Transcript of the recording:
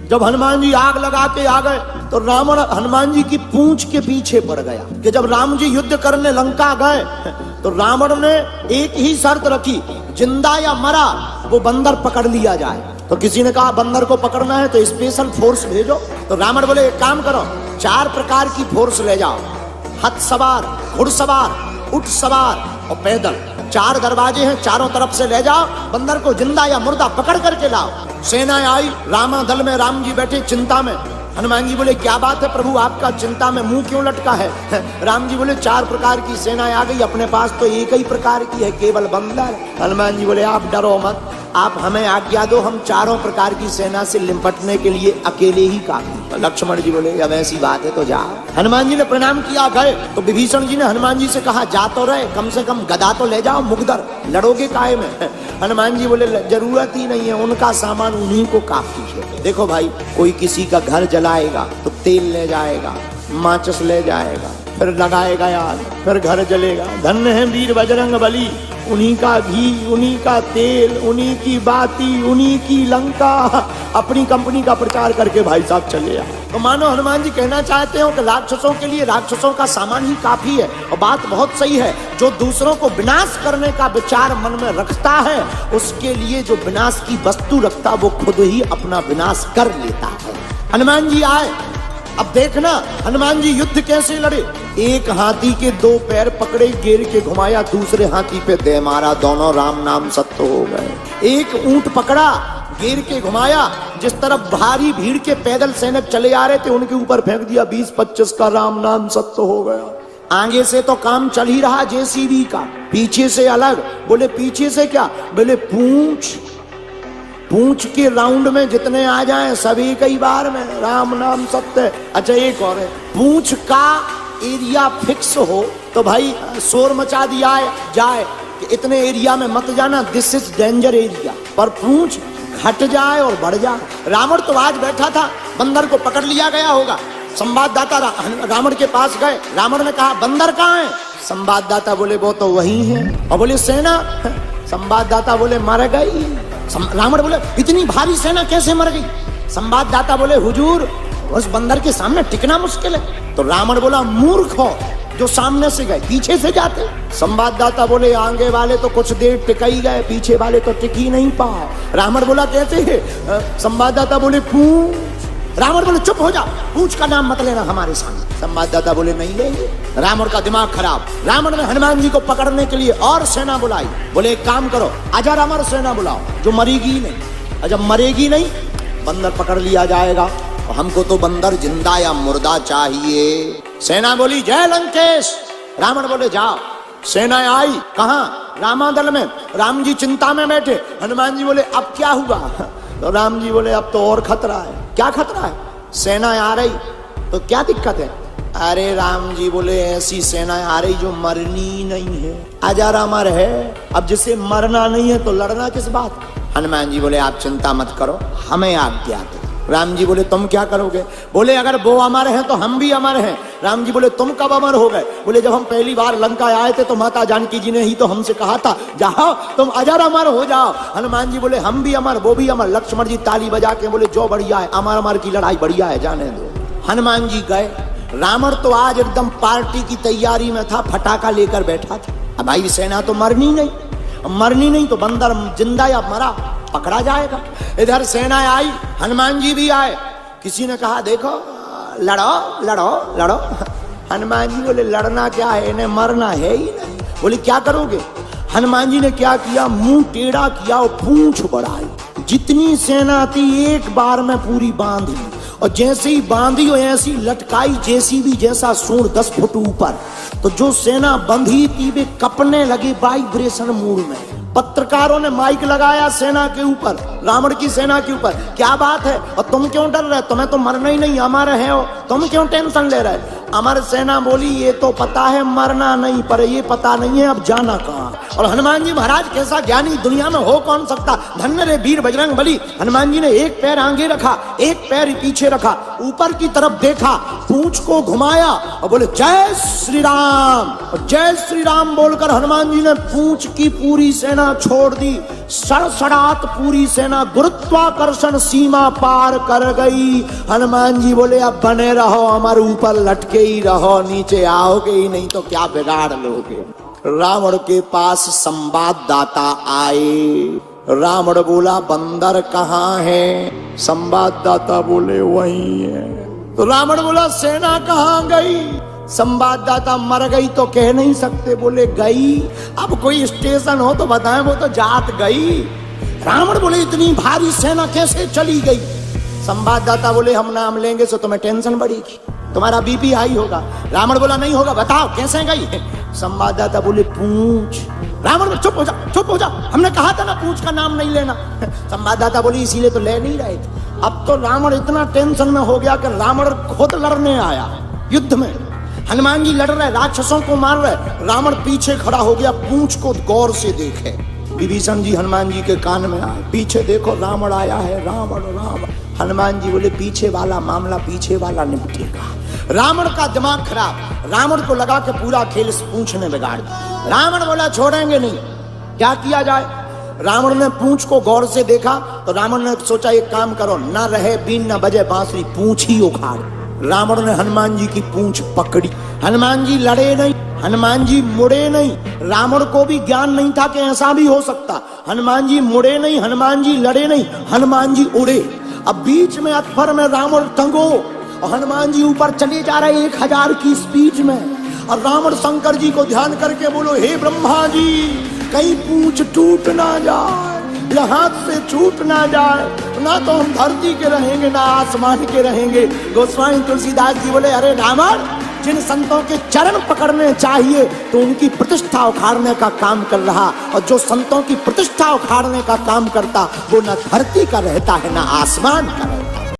जब हनुमान जी आग लगा के आ गए तो रावण हनुमान जी की पूंछ के पीछे पड़ गया कि जब राम जी युद्ध करने लंका गए तो रावण ने एक ही शर्त रखी, जिंदा या मरा वो बंदर पकड़ लिया जाए। तो किसी ने कहा बंदर को पकड़ना है तो स्पेशल फोर्स भेजो। तो रावण बोले एक काम करो, 4 प्रकार की फोर्स ले जाओ, हाथ सवार, घुड़सवार, ऊंट सवार और पैदल। 4 दरवाजे हैं, चारों तरफ से ले जाओ, बंदर को जिंदा या मुर्दा पकड़ करके लाओ। सेना आई, रामा दल में राम जी बैठे चिंता में। हनुमान जी बोले क्या बात है प्रभु, आपका चिंता में मुंह क्यों लटका है? राम जी बोले 4 प्रकार की सेना आ गई, अपने पास तो एक ही प्रकार की है, केवल बंदर। हनुमान जी बोले आप डरो मत, आप हमें आज्ञा दो, हम 4 प्रकार की सेना से निपटने के लिए अकेले ही काफी। लक्ष्मण जी बोले अब ऐसी बात है तो जा। हनुमान जी ने प्रणाम किया, गए तो विभीषण जी ने हनुमान जी से कहा जा तो रहे, कम से कम गदा तो ले जाओ, मुगदर लड़ोगे काहे में? हनुमान जी बोले जरूरत ही नहीं है, उनका सामान उन्हीं को काफी है। देखो भाई, कोई किसी का घर जलाएगा तो तेल ले जाएगा, माचिस ले जाएगा, फिर लगाएगा आग, फिर घर जलेगा। धन्य है वीर बजरंग बली, उन्हीं का घी, उन्हीं का तेल, उन्हीं की बाती, उन्हीं की लंका, अपनी कंपनी का प्रचार करके भाई साहब चले आ। तो मानो हनुमान जी कहना चाहते हो कि राक्षसों के लिए राक्षसों का सामान ही काफी है। और बात बहुत सही है, जो दूसरों को विनाश करने का विचार मन में रखता है उसके लिए जो विनाश की वस्तु रखता वो खुद ही अपना विनाश कर लेता है। हनुमान जी आए, अब देखना हनुमान जी युद्ध कैसे लड़े। एक हाथी के 2 पैर पकड़े, गिर के घुमाया, दूसरे हाथी पे दे मारा, दोनों राम नाम सत्य हो गए। एक ऊंट पकड़ा, गिर के घुमाया, जिस तरफ भारी भीड़ के पैदल सैनिक चले आ रहे थे उनके ऊपर फेंक दिया, 20-25 का राम नाम सत्य हो गया। आगे से तो काम चल ही रहा जेसीबी का, पीछे से अलग। बोले पीछे से क्या? बोले पूंछ के राउंड में जितने आ जाएं सभी कई बार में राम नाम सत्य। अच्छा एक और है, पूंछ का एरिया फिक्स हो तो भाई शोर मचा दिया जाए कि इतने एरिया में मत जाना, दिस इज डेंजर एरिया। पर पूंछ हट जाए और बढ़ जाए। रावण तो आज बैठा था, बंदर को पकड़ लिया गया होगा। संवाददाता रावण के पास गए, रावण ने कहा बंदर कहाँ है? संवाददाता बोले वो तो वही है। और बोले सेना? संवाददाता बोले मर गई। रावण बोले इतनी भारी सेना कैसे मर गई? संवाददाता बोले हुजूर उस बंदर के सामने टिकना मुश्किल है। तो रावण बोला मूर्ख हो, जो सामने से गए पीछे से जाते। संवाददाता बोले आगे वाले तो कुछ देर टिक ही गए, पीछे वाले तो टिक ही नहीं पाए। रावण बोला कैसे है? संवाददाता बोले पूंछ। रावण बोले चुप हो जा, पूंछ का नाम मत लेना हमारे सामने। संवाददाता बोले नहीं लेंगे। रावण का दिमाग खराब। रावण ने हनुमान जी को पकड़ने के लिए और सेना बुलाई। बोले एक काम करो, अजर अमर सेना बुलाओ जो मरेगी नहीं, जब मरेगी नहीं बंदर पकड़ लिया जाएगा। हमको तो बंदर जिंदा या मुर्दा चाहिए। सेना बोली जय लंकेश। रावण बोले जाओ। सेना आई, कहाँ? रामादल में। राम जी चिंता में बैठे। हनुमान जी बोले अब क्या हुआ? तो राम जी बोले अब तो और खतरा है। क्या खतरा है? सेना आ रही तो क्या दिक्कत है? अरे राम जी बोले ऐसी सेना आ रही जो मरनी नहीं है, अजर अमर है। अब जिसे मरना नहीं है तो लड़ना किस बात? हनुमान जी बोले आप चिंता मत करो, हमें आज्ञा दो। राम जी बोले तुम क्या करोगे? बोले अगर वो अमर हैं तो हम भी अमर हैं। राम जी बोले तुम कब अमर हो गए? बोले जब हम पहली बार लंका आए थे तो माता जानकी जी ने ही तो हमसे कहा था जाओ तुम अजर अमर हो जाओ। हनुमान जी बोले हम भी अमर, वो भी अमर। लक्ष्मण जी ताली बजा के बोले जो बढ़िया है, अमर अमर की लड़ाई बढ़िया है, जाने दो। हनुमान जी गए। रावण तो आज एकदम पार्टी की तैयारी में था, फटाका लेकर बैठा था। अब भाई सेना तो मरनी नहीं तो बंदर जिंदा या मरा पकड़ा जाएगा। इधर सेना आई, हनुमान जी भी आए। किसी ने कहा देखो लड़ो लड़ो लड़ो। हनुमान जी बोले लड़ना क्या है, इन्हें मरना है ही नहीं। बोले क्या करोगे? हनुमान जी ने क्या किया, मुंह टेढ़ा किया और पूंछ बढ़ाई। जितनी सेना थी एक बार में पूरी बांध ली, और जैसे ही बांधी हो ऐसी लटकाई जेसीबी जैसा सूंड 10 फुट ऊपर। तो जो सेना बंधी थी वे कपने लगे वाइब्रेशन मूड में। पत्रकारों ने माइक लगाया सेना के ऊपर, रावण की सेना के ऊपर, क्या बात है और तुम क्यों डर रहे? तुम्हें तो मरना ही नहीं, अमर है हो, तुम क्यों टेंशन ले रहे? अमर सेना बोली ये तो पता है मरना नहीं, पर ये पता नहीं है अब जाना कहाँ। और हनुमान जी महाराज कैसा ज्ञानी दुनिया में हो कौन सकता। धन्य रे वीर बजरंग बली। हनुमान जी ने एक पैर आगे रखा, एक पैर पीछे रखा, ऊपर की तरफ देखा, पूंछ को घुमाया और बोले जय श्री राम। और जय श्री राम बोलकर हनुमान जी ने पूंछ की पूरी सेना छोड़ दी। सड़सड़ात पूरी सेना गुरुत्वाकर्षण सीमा पार कर गई। हनुमान जी बोले अब बने रहो, हमारे ऊपर लटके ही रहो, नीचे आओगे ही नहीं तो क्या बिगाड़ लोगे। रावण के पास संवाददाता आए। रावण बोला बंदर कहाँ है? संवाददाता बोले वही है। तो रावण बोला सेना कहाँ गई? संवाददाता मर गई तो कह नहीं सकते, बोले गई। अब कोई स्टेशन हो तो बताएं, वो तो जात गई। रावण बोले इतनी भारी सेना कैसे चली गई? संवाददाता बोले हम नाम लेंगे तो तुम्हें टेंशन बढ़ेगी, तुम्हारा बीपी हाई होगा। रावण बोला नहीं होगा, बताओ कैसे गई? संवाददाता बोले पूंछ। रावण बोले चुप हो जा, चुप हो जा, हमने कहा था ना पूंछ का नाम नहीं लेना। संवाददाता बोली इसीलिए तो ले नहीं रहे थे। अब तो रावण इतना टेंशन में हो गया कि रावण खुद लड़ने आया युद्ध में। हनुमान जी लड़ रहे, राक्षसों को मार रहे, रावण पीछे खड़ा हो गया, पूंछ को गौर से देखे। विभीषण जी हनुमान जी के कान में आए, पीछे देखो रावण आया है, रावण रावण। हनुमान जी बोले पीछे वाला मामला पीछे वाला निपटेगा। रावण का दिमाग खराब, रावण को लगा के पूरा खेल इस पूंछ ने बिगाड़ दिया। रावण बोला छोड़ेंगे नहीं, क्या किया जाए? रावण ने पूंछ को गौर से देखा तो रावण ने सोचा एक काम करो, ना रहे बीन न बजे बांसुरी, पूंछ ही उखाड़। रावण ने हनुमान जी की पूंछ पकड़ी। हनुमान जी लड़े नहीं, हनुमान जी मुड़े नहीं। रावण को भी ज्ञान नहीं था कि ऐसा भी हो सकता। हनुमान जी मुड़े नहीं, हनुमान जी लड़े नहीं, हनुमान जी उड़े। अब बीच में अथफर में रावण टंगो और हनुमान जी ऊपर चले जा रहे 1000 की स्पीड में। और रावण शंकर जी को ध्यान करके बोलो हे ब्रह्मा जी, कहीं पूंछ टूट ना जाए, या हाथ से छूट ना जाए, ना तो हम धरती के रहेंगे ना आसमान के रहेंगे। गोस्वामी तुलसीदास जी बोले अरे रावण, जिन संतों के चरण पकड़ने चाहिए तो उनकी प्रतिष्ठा उखाड़ने का काम कर रहा, और जो संतों की प्रतिष्ठा उखाड़ने का काम करता वो न धरती का रहता है ना आसमान का रहता है।